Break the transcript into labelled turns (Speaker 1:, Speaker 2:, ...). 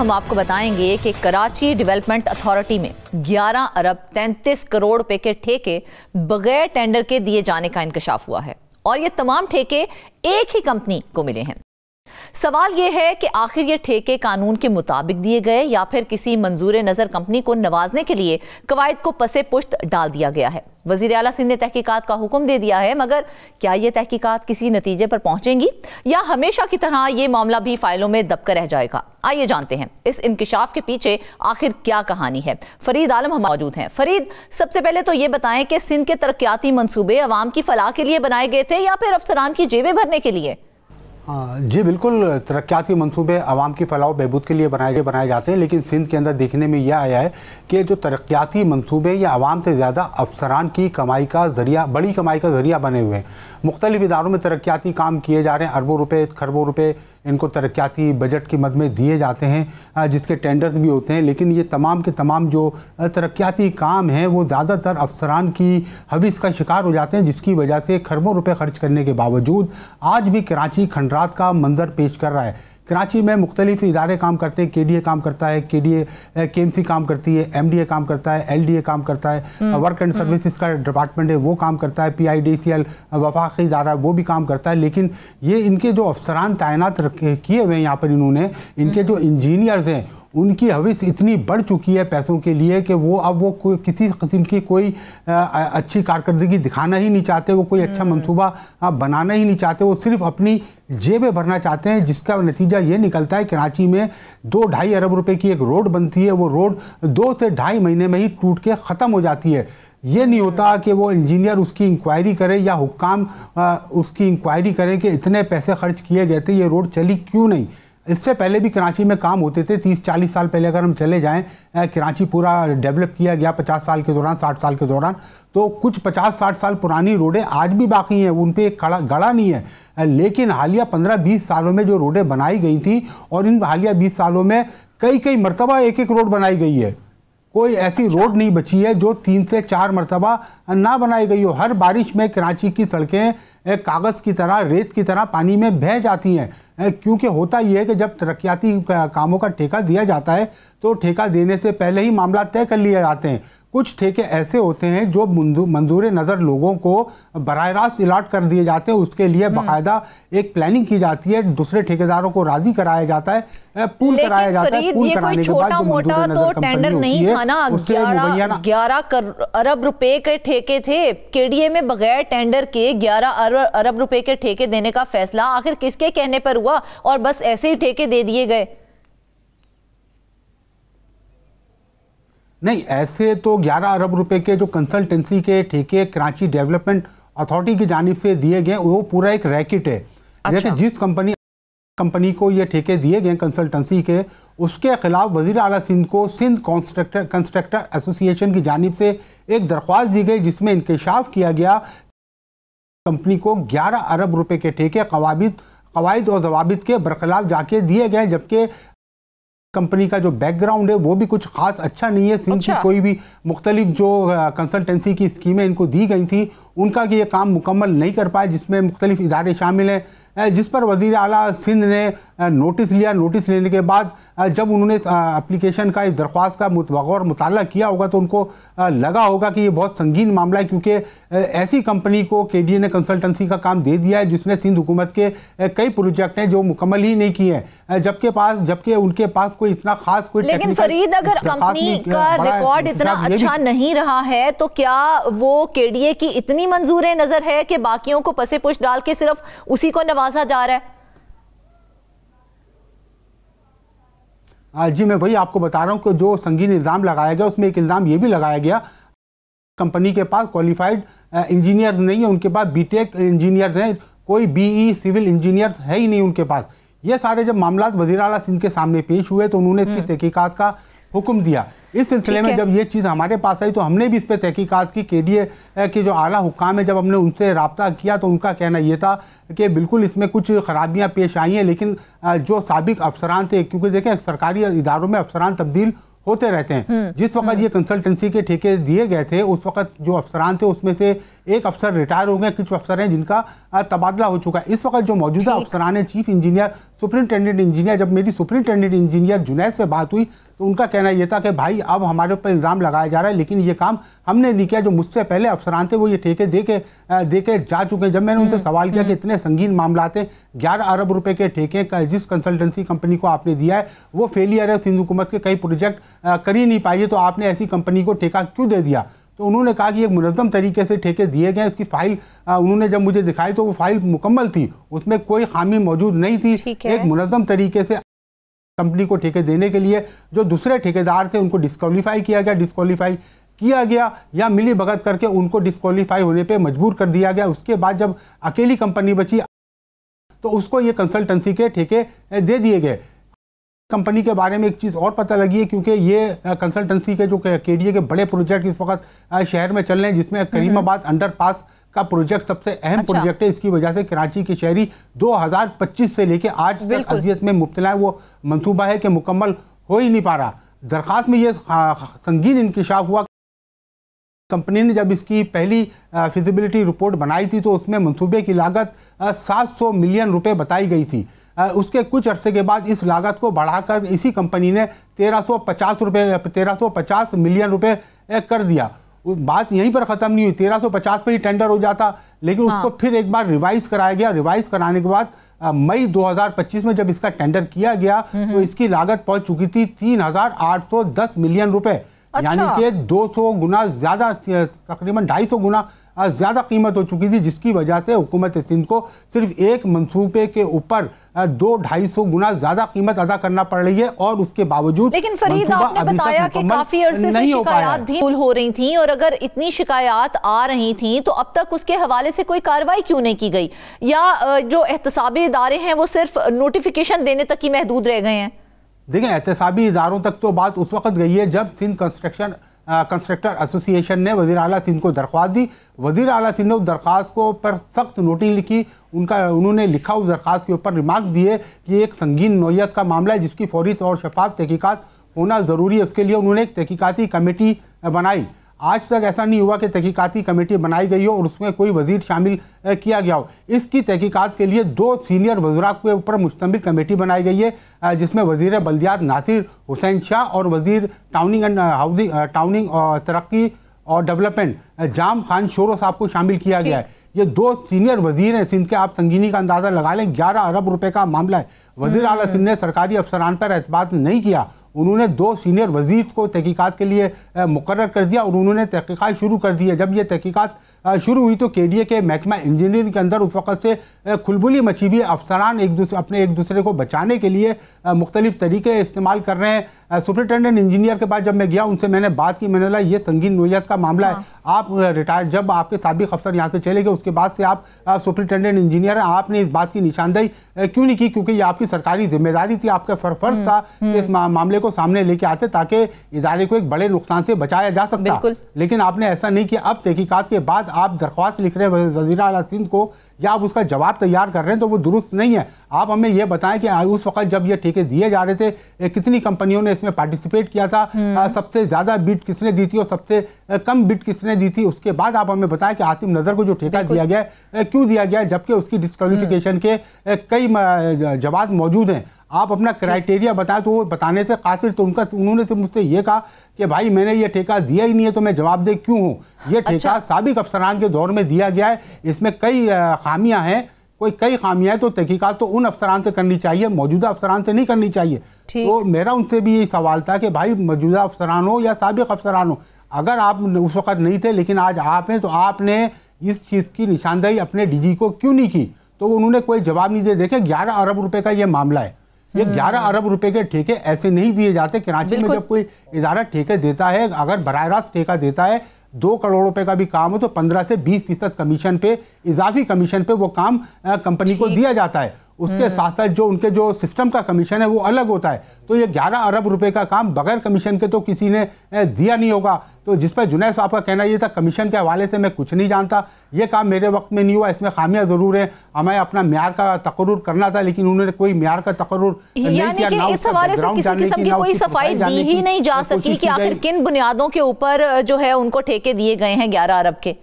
Speaker 1: हम आपको बताएंगे कि कराची डेवलपमेंट अथॉरिटी में 11 अरब 33 करोड़ रुपए के ठेके बगैर टेंडर के दिए जाने का इंकशाफ हुआ है और ये तमाम ठेके एक ही कंपनी को मिले हैं। सवाल यह है कि आखिर ये ठेके कानून के मुताबिक दिए गए या फिर किसी मंजूर नजर कंपनी को नवाजने के लिए कवायद को पसे पुश्त डाल दिया गया है। वजीर आला सिंध ने तहकीकात का हुक्म दे दिया है, मगर क्या ये तहकीकात किसी नतीजे पर पहुंचेंगी या हमेशा की तरह ये मामला भी फाइलों में दबकर रह जाएगा? आइए जानते हैं इस इंकिशाफ के पीछे आखिर क्या कहानी है। फरीद आलम हम मौजूद हैं। फरीद, सबसे पहले तो ये बताएं कि सिंध के तरक्याती मंसूबे अवाम की फलाह के लिए बनाए गए थे या फिर अफसरान की जेबें भरने के लिए?
Speaker 2: जी बिल्कुल, तरक्याती मंसूबे आवाम की फलाह बहबूद के लिए बनाए जाते हैं, लेकिन सिंध के अंदर देखने में यह आया है कि जो तरक्याती मंसूबे ये आवाम से ज़्यादा अफसरान की कमाई का ज़रिया, बड़ी कमाई का ज़रिया बने हुए हैं। मुख्तलिफ इदारों में तरक्याती काम किए जा रहे हैं, अरबों रुपए खरबों रुपए इनको तरक्याती बजट की मद में दिए जाते हैं, जिसके टेंडर्स भी होते हैं, लेकिन ये तमाम के तमाम जो तरक्याती काम हैं वो ज़्यादातर अफसरान की हविस का शिकार हो जाते हैं, जिसकी वजह से खरबों रुपए खर्च करने के बावजूद आज भी कराची खंडरात का मंजर पेश कर रहा है। कराची में मुख्तलिफ इदारे काम करते हैं, KDA काम करता है, KMC काम करती है, MDA काम करता है, LDA काम करता है, वर्क एंड सर्विसेज का डिपार्टमेंट है वो काम करता है, PIDCL वफाकी इदारा वो भी काम करता है। लेकिन ये इनके जो अफसरान तैनात किए हुए हैं यहाँ पर इन्होंने, इनके जो इंजीनियर्स हैं उनकी हविस इतनी बढ़ चुकी है पैसों के लिए कि वो अब वो किसी किस्म की कोई अच्छी कारकर्दगी दिखाना ही नहीं चाहते, वो कोई अच्छा मंसूबा बनाना ही नहीं चाहते, वो सिर्फ अपनी जेबें भरना चाहते हैं, जिसका नतीजा ये निकलता है कराची में 2-2.5 अरब रुपए की एक रोड बनती है, वो रोड 2 से 2.5 महीने में ही टूट के ख़त्म हो जाती है। ये नहीं होता कि वो इंजीनियर उसकी इंक्वायरी करे या हुक्काम उसकी इंक्वायरी करें कि इतने पैसे खर्च किए गए थे, ये रोड चली क्यों नहीं। इससे पहले भी कराची में काम होते थे, 30-40 साल पहले अगर हम चले जाएं, कराची पूरा डेवलप किया गया 50 साल के दौरान, 60 साल के दौरान, तो कुछ 50-60 साल पुरानी रोडें आज भी बाकी हैं, उन पे एक गड़ा नहीं है। लेकिन हालिया 15-20 सालों में जो रोडें बनाई गई थी, और इन हालिया 20 सालों में कई मरतबा एक रोड बनाई गई है, कोई ऐसी रोड नहीं बची है जो 3 से 4 मरतबा ना बनाई गई हो। हर बारिश में कराची की सड़कें कागज़ की तरह, रेत की तरह पानी में बह जाती हैं, क्योंकि होता यह है कि जब तरक्याती कामों का ठेका दिया जाता है तो ठेका देने से पहले ही मामला तय कर लिए जाते हैं। कुछ ठेके ऐसे होते हैं जो मंजूर नज़र लोगों को बराह रास्त अलॉट कर दिए जाते हैं, उसके लिए बाकायदा एक प्लानिंग की जाती है, दूसरे ठेकेदारों को राजी कराया जाता है, पूल कराया जाता है, पूल कराने के बाद जो मंजूर नज़र कंपनी होती है उससे
Speaker 1: 11 अरब रुपए के ठेके थे। KDA में बगैर टेंडर के 11 अरब रुपए के ठेके देने का फैसला आखिर किसके कहने पर हुआ और बस ऐसे ही ठेके दे दिए गए?
Speaker 2: नहीं, ऐसे तो 11 अरब रुपए के जो कंसल्टेंसी के ठेके कराची डेवलपमेंट अथॉरिटी की जानिब से दिए गए वो पूरा एक रैकेट है। जैसे जिस कंपनी को ये ठेके दिए गए कंसल्टेंसी के, उसके खिलाफ वजीर आला सिंध को सिंध कंस्ट्रक्टर एसोसिएशन की जानिब से एक दरख्वास्त दी गई, जिसमें इंकशाफ किया गया कंपनी को 11 अरब रुपए के ठेके कवायद और जवाबित के बरखिलाफ जाके दिए गए, जबकि कंपनी का जो बैकग्राउंड है वो भी कुछ खास अच्छा नहीं है। सिंध की कोई भी मुख्तलिफ जो कंसल्टेंसी की स्कीमें इनको दी गई थी उनका कि ये काम मुकम्मल नहीं कर पाए, जिसमें मुख्तलिफ इदारे शामिल हैं, जिस पर वज़ीर आला सिंध ने नोटिस लिया। नोटिस लेने के बाद जब उन्होंने एप्लीकेशन का, इस दरख्वास्त का बगौर मुताला किया होगा तो उनको लगा होगा कि ये बहुत संगीन मामला है, क्योंकि ऐसी कंपनी को KDA ने कंसल्टेंसी का काम दे दिया है जिसने सिंध हुकूमत के कई प्रोजेक्ट हैं जो मुकम्मल ही नहीं किए हैं, जबकि उनके पास कोई इतना खास कोई।
Speaker 1: लेकिन फरीद, अगर कंपनी का रिकॉर्ड इतना अच्छा नहीं रहा है तो क्या वो KDA की इतनी मंजूर नजर है कि बाकियों को पसे पुश डाल के सिर्फ उसी को नवाजा जा रहा है?
Speaker 2: जी, मैं वही आपको बता रहा हूँ कि जो संगीन इल्ज़ाम लगाया गया उसमें एक इल्ज़ाम ये भी लगाया गया कंपनी के पास क्वालिफाइड इंजीनियर नहीं है, उनके पास BTech इंजीनियर हैं, कोई BE सिविल इंजीनियर है ही नहीं उनके पास। ये सारे जब मामला वज़ीर आला सिंध के सामने पेश हुए तो उन्होंने इसकी तहकीकात का हुक्म दिया। इस सिलसिले में जब ये चीज़ हमारे पास आई तो हमने भी इस पर तहकीकात की। KDA के जो आला हुक्काम है, जब हमने उनसे रब्ता किया तो उनका कहना ये था कि बिल्कुल इसमें कुछ खराबियां पेश आई हैं, लेकिन जो साबिक अफसरान थे, क्योंकि देखें सरकारी इदारों में अफसरान तब्दील होते रहते हैं। जिस वक्त ये कंसल्टेंसी के ठेके दिए गए थे उस वक्त जो अफसरान थे उसमें से एक अफसर रिटायर हो गए, कुछ अफसर हैं जिनका तबादला हो चुका है। इस वक्त जो मौजूदा अफसरान है, चीफ इंजीनियर, सुपरिंटेंडेंट इंजीनियर, जब मेरी सुपरिंटेंडेंट इंजीनियर जुनैद से बात हुई तो उनका कहना यह था कि भाई अब हमारे ऊपर इल्ज़ाम लगाया जा रहा है, लेकिन ये काम हमने नहीं किया। जो मुझसे पहले अफसरान थे वो ये ठेके दे के जा चुके हैं। जब मैंने उनसे सवाल किया कि इतने संगीन मामला थे, 11 अरब रुपए के ठेके का जिस कंसल्टेंसी कंपनी को आपने दिया है वो फेलियर है, सिंध हुकूमत के कई प्रोजेक्ट कर ही नहीं पाई, तो आपने ऐसी कंपनी को ठेका क्यों दे दिया? तो उन्होंने कहा कि एक मुनज़्ज़म तरीके से ठेके दिए गए। उसकी फाइल उन्होंने जब मुझे दिखाई तो वो फाइल मुकम्मल थी, उसमें कोई खामी मौजूद नहीं थी। एक मुनज़्ज़म तरीके से कंपनी को ठेके देने के लिए जो दूसरे ठेकेदार थे उनको डिस्क्वालीफाई किया गया या मिली भगत करके उनको डिस्क्वालीफाई होने पे मजबूर कर दिया गया। उसके बाद जब अकेली कंपनी बची तो उसको ये कंसल्टेंसी के ठेके दे दिए गए। कंपनी के बारे में एक चीज़ और पता लगी है, क्योंकि ये कंसल्टेंसी के जो केडीए के बड़े प्रोजेक्ट इस वक्त शहर में चल रहे हैं, जिसमें करीमाबाद अंडरपास का प्रोजेक्ट सबसे अहम प्रोजेक्ट है। इसकी वजह से कराची के शहरी 2025 से लेके आज तक अजियत में मुब्तला है। वो मंसूबा है कि मुकम्मल हो ही नहीं पा रहा। दरखास्त में ये संगीन इंकिशाफ हुआ। कंपनी ने जब इसकी पहली फिजिबिलिटी रिपोर्ट बनाई थी तो उसमें मंसूबे की लागत 700 मिलियन रुपए बताई गई थी। उसके कुछ अरसे के बाद इस लागत को बढ़ाकर इसी कंपनी ने 1350 मिलियन रुपए कर दिया। बात यहीं पर ख़त्म नहीं हुई, 1350 पे ही टेंडर हो जाता, लेकिन उसको फिर एक बार रिवाइज कराया गया। रिवाइज कराने के बाद मई 2025 में जब इसका टेंडर किया गया तो इसकी लागत पहुंच चुकी थी 3810 मिलियन रुपए, यानी कि 200 गुना ज्यादा, तकरीबन 250 गुना ज्यादा कीमत हो चुकी थी, जिसकी वजह से हुकूमत सिंध को सिर्फ एक मंसूबे के ऊपर 200-250 गुना ज्यादा कीमत अदा करना पड़ रही है। और उसके बावजूद
Speaker 1: लेकिन फरीद आपने बताया कि काफी अरसे से शिकायत भी हो रही थी, और अगर इतनी शिकायत आ रही थी तो अब तक उसके हवाले से कोई कार्रवाई क्यों नहीं की गई, या जो एहतसाबी इदारे हैं वो सिर्फ नोटिफिकेशन देने तक ही महदूद रह गए हैं?
Speaker 2: देखिए, एहतसाबी इदारों तक तो बात उस वक्त गई है जब सिंध कंस्ट्रक्टर एसोसिएशन ने वज़ीर आला सिंध को दरख्वास्त दी। वज़ीर आला सिंध ने उस दरख्वास्त को पर सख्त नोटिस लिखी। उन्होंने लिखा उस दरख्वास्त के ऊपर रिमार्क दिए कि एक संगीन नौयत का मामला है जिसकी फौरी और शफाफ तहकीकात होना ज़रूरी है। उसके लिए उन्होंने एक तहकीकाती कमेटी बनाई। आज तक ऐसा नहीं हुआ कि तहकीकाती कमेटी बनाई गई हो और उसमें कोई वजीर शामिल किया गया हो। इसकी तहकीकात के लिए 2 सीनियर वज़रा के ऊपर मुश्तमिल कमेटी बनाई गई है, जिसमें वज़ीर बल्दियात नासिर हुसैन शाह और वज़ीर टाउनिंग और तरक्की और डेवलपमेंट जाम खान शोरो साहब को शामिल किया गया है। ये 2 सीनियर वजीर हैं सिंध के। आप संगीनी का अंदाज़ा लगा लें, 11 अरब रुपए का मामला है। वज़ीर आला सिंध ने सरकारी अफसरान पर एतबार नहीं किया। उन्होंने 2 सीनियर वजीर को तहकीकात के लिए मुकर्रर कर दिया और उन्होंने तहकीकात शुरू कर दी है। जब ये तहकीकात शुरू हुई तो केडीए के महकमा इंजीनियरिंग के अंदर उस वक्त से खुलबुली मची हुई। अफसरान अपने एक दूसरे को बचाने के लिए मुख्तलिफ तरीके इस्तेमाल कर रहे हैं। सुपरिटेंडेंट इंजीनियर के पास जब मैं गया, उनसे मैंने बात की, मैंने बोला ये संगीन नोयत का मामला है। आप रिटायर्ड, जब आपके साबिक अफसर यहाँ से चले गए उसके बाद से आप सुपरिटेंडेंट इंजीनियर हैं, आपने इस बात की निशानदेही क्यों नहीं की? क्योंकि ये आपकी सरकारी जिम्मेदारी थी, आपका फर्ज था कि इस मामले को सामने लेके आते ताकि इदारे को एक बड़े नुकसान से बचाया जा सकता, लेकिन आपने ऐसा नहीं किया। अब तहकीकात के बाद आप दरख्वास्त लिख रहे हैं वज़ीर आला सिंध को या आप उसका जवाब तैयार कर रहे हैं तो वो दुरुस्त नहीं है। आप हमें ये बताएं कि उस वक्त जब ये ठेके दिए जा रहे थे कितनी कंपनियों ने इसमें पार्टिसिपेट किया था, सबसे ज्यादा बिड किसने दी थी और सबसे कम बिड किसने दी थी। उसके बाद आप हमें बताएं कि आतिम नजर को जो ठेका दिया गया है क्यों दिया गया, जबकि उसकी डिस्क्वालिफिकेशन के कई जवाब मौजूद हैं। आप अपना क्राइटेरिया बताएं। तो वो बताने से कासिर, तो उन्होंने तो मुझसे ये कहा कि भाई मैंने ये ठेका दिया ही नहीं है तो मैं जवाबदेह क्यों हूँ। ये ठेका साबिक अफसरान के दौर में दिया गया है, इसमें कई खामियां हैं। कई खामियां तो तहकीकात तो उन अफसरान से करनी चाहिए, मौजूदा अफसरान से नहीं करनी चाहिए। तो मेरा उनसे भी यही सवाल था कि भाई मौजूदा अफसरान हो या साबिक अफसरान हो, अगर आप उस वक्त नहीं थे लेकिन आज आप हैं, तो आपने इस चीज़ की निशानदेही अपने डीजी को क्यों नहीं की? तो उन्होंने कोई जवाब नहीं दिया। देखे 11 अरब रुपए का ये मामला है। ये 11 अरब रुपए के ठेके ऐसे नहीं दिए जाते। कराची में जब कोई इदारा ठेके देता है, अगर बराह रास्त ठेका देता है 2 करोड़ रुपए का भी काम हो तो 15 से 20% कमीशन पे, इजाफी कमीशन पे वो काम कंपनी को दिया जाता है। उसके साथ साथ जो उनके जो सिस्टम का कमीशन है वो अलग होता है। तो ये 11 अरब रुपए का काम बगैर कमीशन के तो किसी ने दिया नहीं होगा। तो जिस पर जुनैद साहब का कहना ये था कमीशन के हवाले से मैं कुछ नहीं जानता, ये काम मेरे वक्त में नहीं हुआ, इसमें खामियां जरूर है, हमें अपना म्यार का तकर्रुर करना था लेकिन उन्होंने कोई म्यार का तकर्रुर नहीं किया। ना
Speaker 1: इस हवाले से किसी किस्म की कोई सफाई दी ही नहीं जा सकी कि आखिर किन बुनियादों के ऊपर जो है उनको ठेके दिए गए हैं 11 अरब के।